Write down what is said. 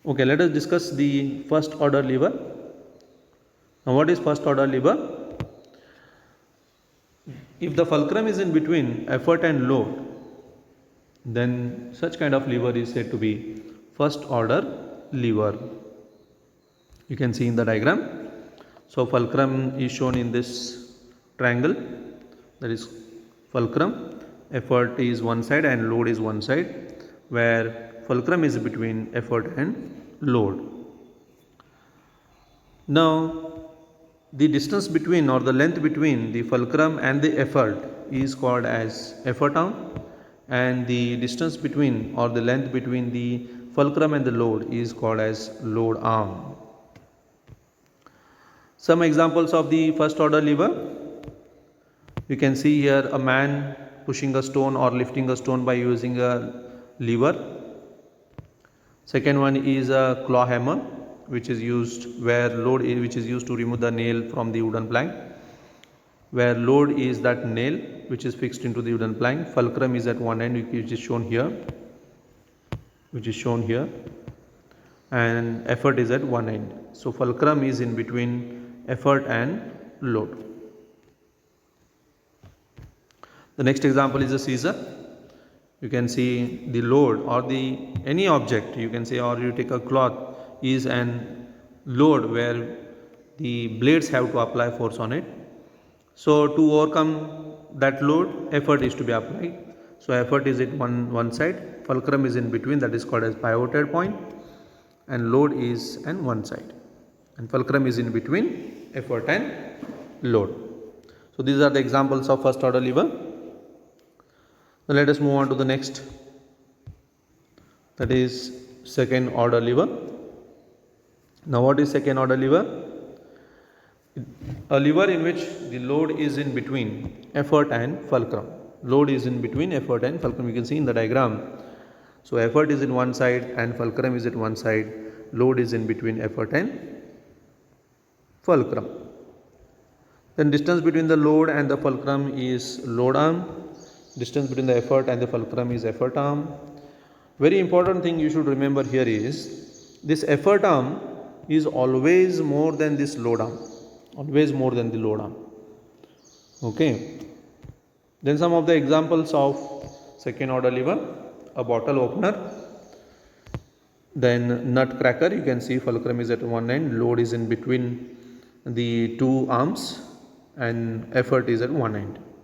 Okay, let us discuss the first order lever. Now, what is first order lever? If the fulcrum is in between effort and load, then such kind of lever is said to be first order lever. You can see in the diagram. So, fulcrum is shown in this triangle, that is fulcrum, effort is one side and load is one side, where fulcrum is between effort and load. Now, the distance between or the length between the fulcrum and the effort is called as effort arm, and the distance between or the length between the fulcrum and the load is called as load arm. Some examples of the first order lever. You can see here a man pushing a stone or lifting a stone by using a lever. Second one is a claw hammer, which is used which is used to remove the nail from the wooden plank, where load is that nail which is fixed into the wooden plank. Fulcrum is at one end, which is shown here, and effort is at one end. So fulcrum is in between effort and load. The next example is a scissor. You can see the load or any object, you can say, or you take a cloth, is an load where the blades have to apply force on it. So to overcome that load, effort is to be applied. So effort is at one side, fulcrum is in between, that is called as pivoted point, and load is on one side, and fulcrum is in between effort and load. So these are the examples of first order lever. Now let us move on to the next, that is second order lever. Now what is second order lever? A lever in which the load is in between effort and fulcrum. Load is in between effort and fulcrum, you can see in the diagram. So effort is in one side and fulcrum is at one side, load is in between effort and fulcrum. Then distance between the load and the fulcrum is load arm. Distance between the effort and the fulcrum is effort arm. Very important thing you should remember here is this effort arm is always more than this load arm. Always more than the load arm. Okay. Then some of the examples of second order lever: a bottle opener, then nut cracker. You can see fulcrum is at one end, load is in between the two arms, and effort is at one end.